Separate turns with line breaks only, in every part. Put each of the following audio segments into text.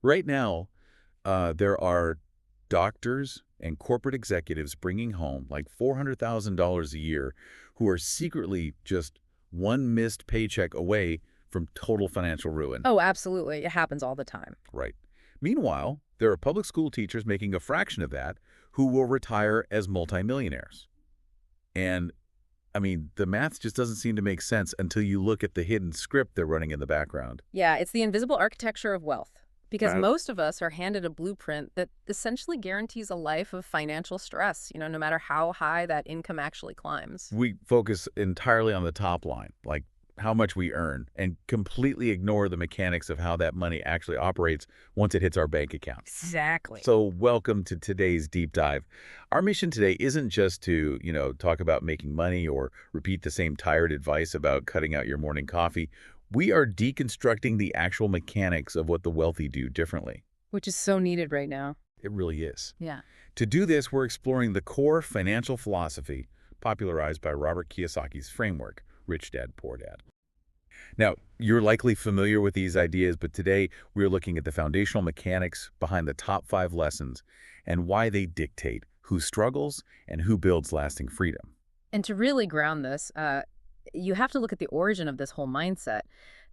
Right now, there are doctors and corporate executives bringing home like $400,000 a year who are secretly just one missed paycheck away from total financial ruin.
Oh, absolutely. It happens all the time.
Right. Meanwhile, there are public school teachers making a fraction of that who will retire as multimillionaires. And I mean, the math just doesn't seem to make sense until you look at the hidden script they're running in the background.
Yeah, it's the invisible architecture of wealth. Because
Uh,
most of us are handed a blueprint that essentially guarantees a life of financial stress, no matter how high that income actually climbs.
we focus entirely on the top line, like how much we earn, and completely ignore the mechanics of how that money actually operates once it hits our bank account.
Exactly.
So welcome to today's deep dive. Our mission today isn't just to, talk about making money or repeat the same tired advice about cutting out your morning coffee. We are deconstructing the actual mechanics of what the wealthy do differently.
Which is so needed right now.
It really is.
Yeah.
To do this, we're exploring the core financial philosophy popularized by Robert Kiyosaki's framework, Rich Dad, Poor Dad. Now, you're likely familiar with these ideas, but today we're looking at the foundational mechanics behind the top 5 lessons and why they dictate who struggles and who builds lasting freedom.
And to really ground this, you have to look at the origin of this whole mindset.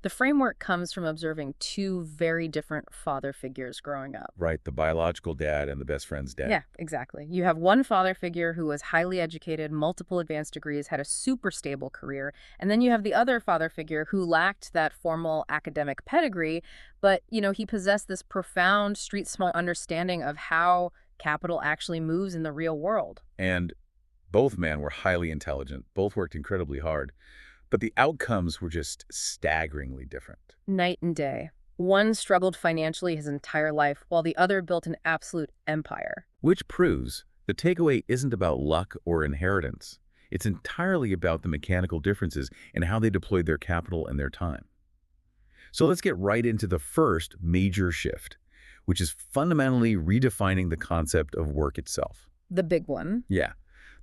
The framework comes from observing two very different father figures growing up.
Right, the biological dad and the best friend's dad.
Yeah, exactly. You have one father figure who was highly educated, multiple advanced degrees, had a super stable career. And then you have the other father figure who lacked that formal academic pedigree, but, he possessed this profound street smart understanding of how capital actually moves in the real world.
And both men were highly intelligent, both worked incredibly hard, but the outcomes were just staggeringly different.
Night and day. One struggled financially his entire life, while the other built an absolute empire.
Which proves the takeaway isn't about luck or inheritance. It's entirely about the mechanical differences in how they deployed their capital and their time. So let's get right into the first major shift, which is fundamentally redefining the concept of work itself.
The big one.
Yeah.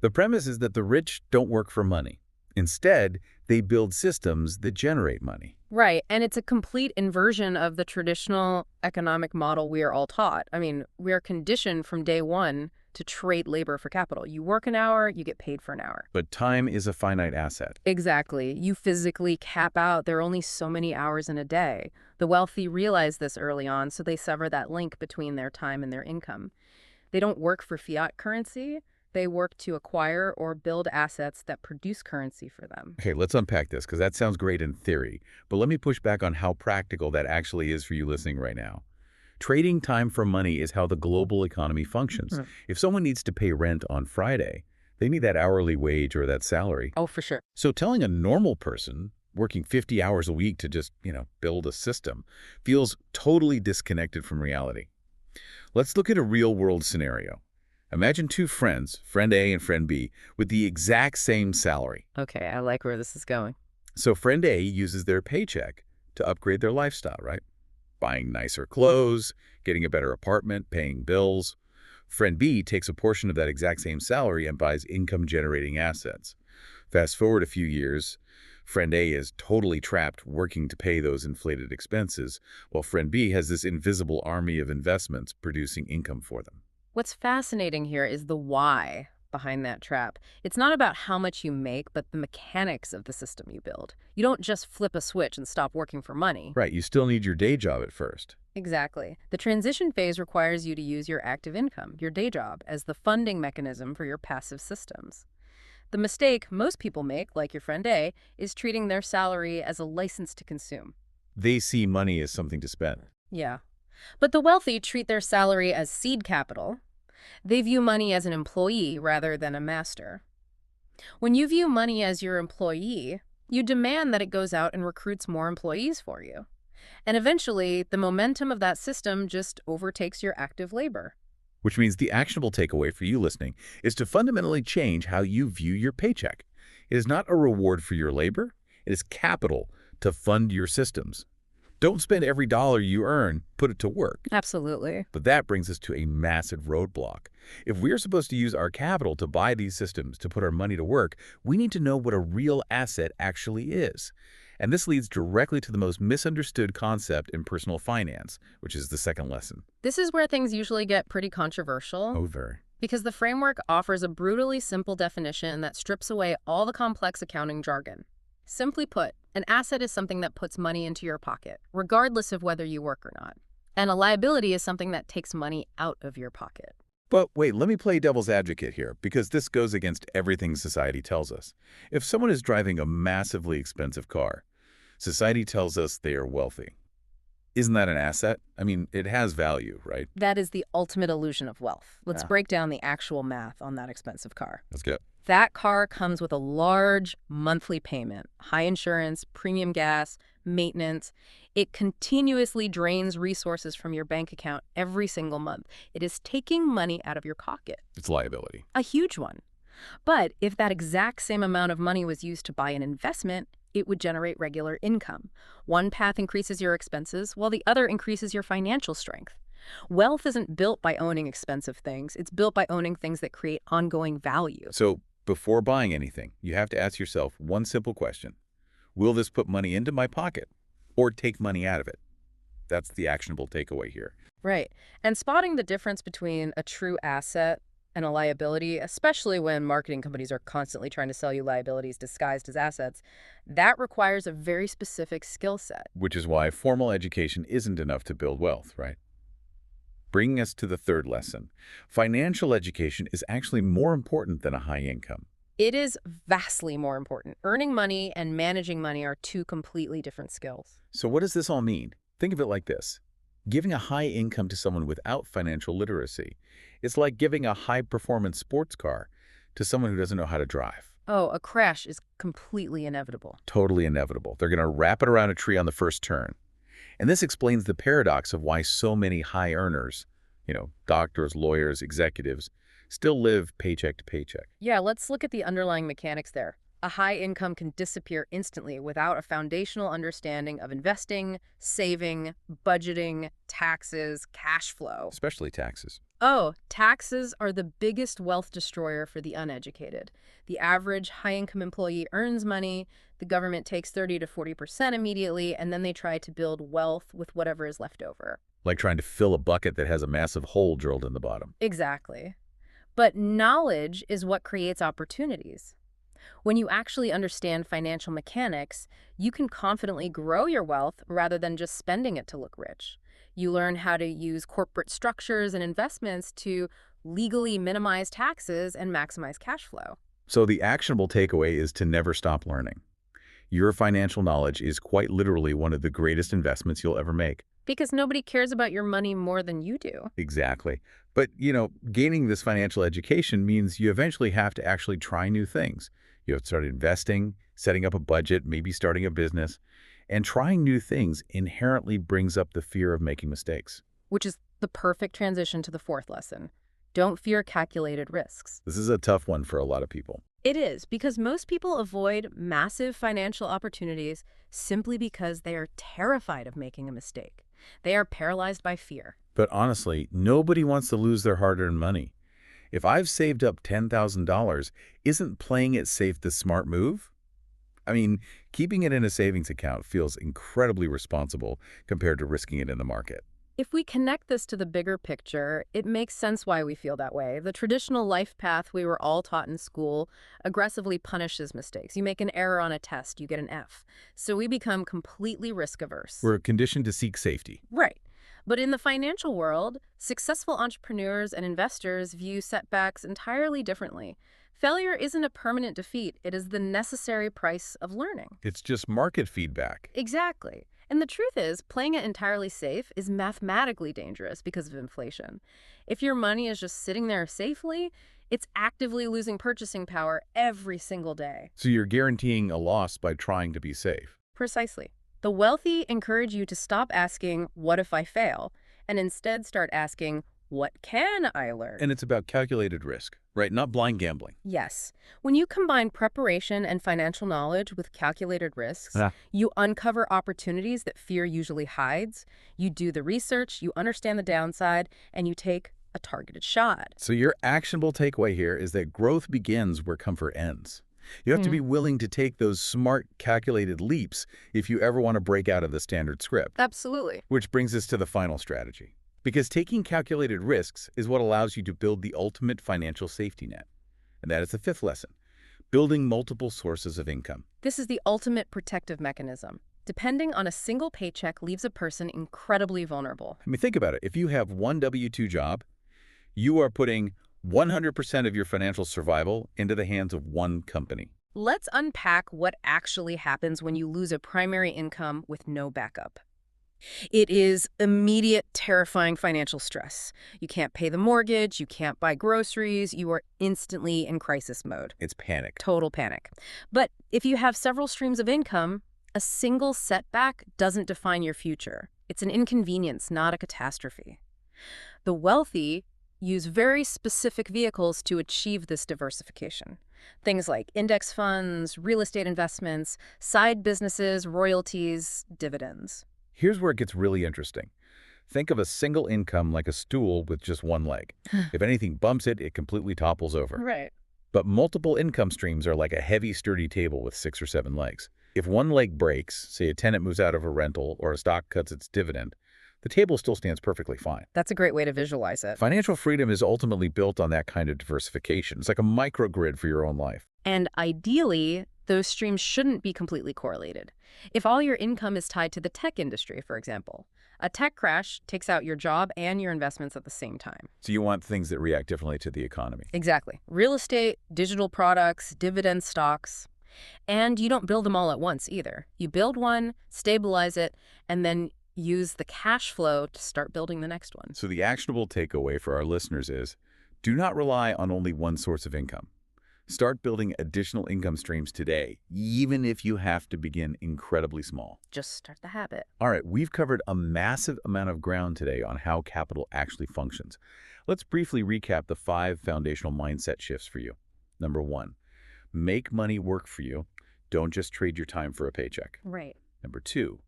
The premise is that the rich don't work for money. Instead, they build systems that generate money.
Right, and it's a complete inversion of the traditional economic model we are all taught. I mean, we are conditioned from day one to trade labor for capital. You work an hour, you get paid for an hour.
But time is a finite asset.
Exactly. You physically cap out. There are only so many hours in a day. The wealthy realize this early on, so they sever that link between their time and their income. They don't work for fiat currency. They work to acquire or build assets that produce currency for them.
Okay, let's unpack this because that sounds great in theory, but let me push back on how practical that actually is for you listening right now. Trading time for money is how the global economy functions.
Mhm.
If someone needs to pay rent on Friday, they need that hourly wage or that salary.
Oh, for sure.
So telling a normal person working 50 hours a week to just, build a system feels totally disconnected from reality. Let's look at a real-world scenario. Imagine two friends, friend A and friend B, with the exact same salary.
Okay, I like where this is going.
So friend A uses their paycheck to upgrade their lifestyle, right? Buying nicer clothes, getting a better apartment, paying bills. Friend B takes a portion of that exact same salary and buys income-generating assets. Fast forward a few years, friend A is totally trapped working to pay those inflated expenses, while friend B has this invisible army of investments producing income for them.
What's fascinating here is the why behind that trap. It's not about how much you make, but the mechanics of the system you build. You don't just flip a switch and stop working for money.
Right, you still need your day job at first.
Exactly. The transition phase requires you to use your active income, your day job, as the funding mechanism for your passive systems. The mistake most people make, like your friend A, is treating their salary as a license to consume.
They see money as something to spend.
Yeah. But the wealthy treat their salary as seed capital. They view money as an employee rather than a master. When you view money as your employee, you demand that it goes out and recruits more employees for you. And eventually, the momentum of that system just overtakes your active labor.
Which means the actionable takeaway for you listening is to fundamentally change how you view your paycheck. It is not a reward for your labor. It is capital to fund your systems. Don't spend every dollar you earn, put it to work.
Absolutely.
But that brings us to a massive roadblock. If we're supposed to use our capital to buy these systems, to put our money to work, we need to know what a real asset actually is. And this leads directly to the most misunderstood concept in personal finance, which is the second lesson.
This is where things usually get pretty controversial
Over.
because the framework offers a brutally simple definition that strips away all the complex accounting jargon. Simply put, an asset is something that puts money into your pocket, regardless of whether you work or not. And a liability is something that takes money out of your pocket.
But wait, let me play devil's advocate here, because this goes against everything society tells us. If someone is driving a massively expensive car, society tells us they are wealthy. Isn't that an asset? I mean, it has value, right?
That is the ultimate illusion of wealth. Let's
Yeah.
break down the actual math on that expensive car.
That's good.
That car comes with a large monthly payment, high insurance, premium gas, maintenance. It continuously drains resources from your bank account every single month. It is taking money out of your pocket,
It's liability.
a huge one. But if that exact same amount of money was used to buy an investment, it would generate regular income. One path increases your expenses, while the other increases your financial strength. Wealth isn't built by owning expensive things. It's built by owning things that create ongoing value.
So before buying anything, you have to ask yourself one simple question. Will this put money into my pocket or take money out of it? That's the actionable takeaway here.
Right. And spotting the difference between a true asset and a liability, especially when marketing companies are constantly trying to sell you liabilities disguised as assets, that requires a very specific skill set.
Which is why formal education isn't enough to build wealth, right? Bringing us to the third lesson. Financial education is actually more important than a high income.
It is vastly more important. Earning money and managing money are two completely different skills.
So what does this all mean? Think of it like this. Giving a high income to someone without financial literacy is like giving a high-performance sports car to someone who doesn't know how to drive.
Oh, a crash is completely inevitable.
Totally inevitable. They're going to wrap it around a tree on the first turn. And this explains the paradox of why so many high earners, doctors, lawyers, executives, still live paycheck to paycheck.
Yeah, let's look at the underlying mechanics there. A high income can disappear instantly without a foundational understanding of investing, saving, budgeting, taxes, cash flow.
Especially taxes.
Oh, taxes are the biggest wealth destroyer for the uneducated. The average high-income employee earns money, the government takes 30 to 40% immediately, and then they try to build wealth with whatever is left over.
Like trying to fill a bucket that has a massive hole drilled in the bottom.
Exactly. But knowledge is what creates opportunities. When you actually understand financial mechanics, you can confidently grow your wealth rather than just spending it to look rich. You learn how to use corporate structures and investments to legally minimize taxes and maximize cash flow.
So the actionable takeaway is to never stop learning. Your financial knowledge is quite literally one of the greatest investments you'll ever make.
Because nobody cares about your money more than you do.
Exactly. But, gaining this financial education means you eventually have to actually try new things. You have to start investing, setting up a budget, maybe starting a business. And trying new things inherently brings up the fear of making mistakes.
Which is the perfect transition to the fourth lesson. Don't fear calculated risks.
This is a tough one for a lot of people.
It is, because most people avoid massive financial opportunities simply because they are terrified of making a mistake. They are paralyzed by fear.
But honestly, nobody wants to lose their hard-earned money. If I've saved up $10,000, isn't playing it safe the smart move? I mean, keeping it in a savings account feels incredibly responsible compared to risking it in the market.
If we connect this to the bigger picture, it makes sense why we feel that way. The traditional life path we were all taught in school aggressively punishes mistakes. You make an error on a test, you get an F. So we become completely risk-averse.
We're conditioned to seek safety.
Right. But in the financial world, successful entrepreneurs and investors view setbacks entirely differently. Failure isn't a permanent defeat. It is the necessary price of learning.
It's just market feedback.
Exactly. And the truth is, playing it entirely safe is mathematically dangerous because of inflation. If your money is just sitting there safely, it's actively losing purchasing power every single day.
So you're guaranteeing a loss by trying to be safe.
Precisely. The wealthy encourage you to stop asking, what if I fail? And instead start asking, what can I learn?
And it's about calculated risk, right? Not blind gambling.
Yes. When you combine preparation and financial knowledge with calculated risks, you uncover opportunities that fear usually hides. You do the research, you understand the downside, and you take a targeted shot.
So your actionable takeaway here is that growth begins where comfort ends. You have to be willing to take those smart, calculated leaps if you ever want to break out of the standard script.
Absolutely.
Which brings us to the final strategy. Because taking calculated risks is what allows you to build the ultimate financial safety net. And that is the fifth lesson, building multiple sources of income.
This is the ultimate protective mechanism. Depending on a single paycheck leaves a person incredibly vulnerable.
I mean, think about it. If you have one W-2 job, you are putting 100% of your financial survival into the hands of one company.
Let's unpack what actually happens when you lose a primary income with no backup. It is immediate, terrifying financial stress. You can't pay the mortgage, you can't buy groceries, you are instantly in crisis mode.
It's panic.
Total panic. But if you have several streams of income, a single setback doesn't define your future. It's an inconvenience, not a catastrophe. The wealthy use very specific vehicles to achieve this diversification. Things like index funds, real estate investments, side businesses, royalties, dividends.
Here's where it gets really interesting. Think of a single income like a stool with just one leg. If anything bumps it, it completely topples over.
Right.
But multiple income streams are like a heavy, sturdy table with 6 or 7 legs. If one leg breaks, say a tenant moves out of a rental or a stock cuts its dividend, the table still stands perfectly fine.
That's a great way to visualize it.
Financial freedom is ultimately built on that kind of diversification. It's like a microgrid for your own life.
And ideally, those streams shouldn't be completely correlated. If all your income is tied to the tech industry, for example, a tech crash takes out your job and your investments at the same time.
So you want things that react differently to the economy.
Exactly. Real estate, digital products, dividend stocks. And you don't build them all at once either. You build one, stabilize it, and then use the cash flow to start building the next one.
So the actionable takeaway for our listeners is, do not rely on only one source of income. Start building additional income streams today, even if you have to begin incredibly small.
Just start the habit.
All right, we've covered a massive amount of ground today on how capital actually functions. Let's briefly recap the 5 foundational mindset shifts for you. Number 1, make money work for you. Don't just trade your time for a paycheck.
Right.
Number 2,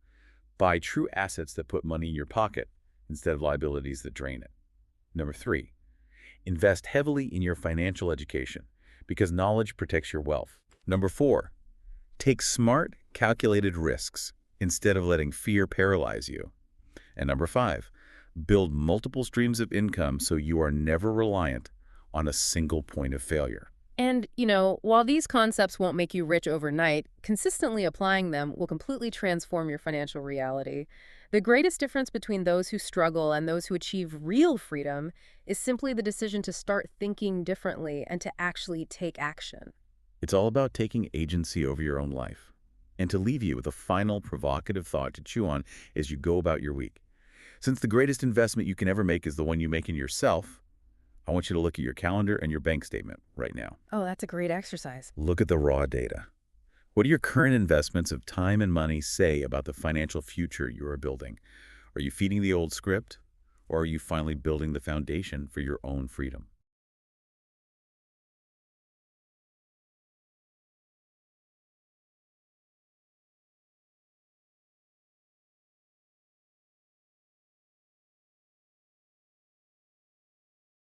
buy true assets that put money in your pocket instead of liabilities that drain it. Number 3, invest heavily in your financial education because knowledge protects your wealth. Number 4, take smart, calculated risks instead of letting fear paralyze you. And number 5, build multiple streams of income so you are never reliant on a single point of failure.
And, while these concepts won't make you rich overnight, consistently applying them will completely transform your financial reality. The greatest difference between those who struggle and those who achieve real freedom is simply the decision to start thinking differently and to actually take action.
It's all about taking agency over your own life. And to leave you with a final provocative thought to chew on as you go about your week. Since the greatest investment you can ever make is the one you make in yourself, I want you to look at your calendar and your bank statement right now.
Oh, that's a great exercise.
Look at the raw data. What do your current investments of time and money say about the financial future you are building? Are you feeding the old script, or are you finally building the foundation for your own freedom?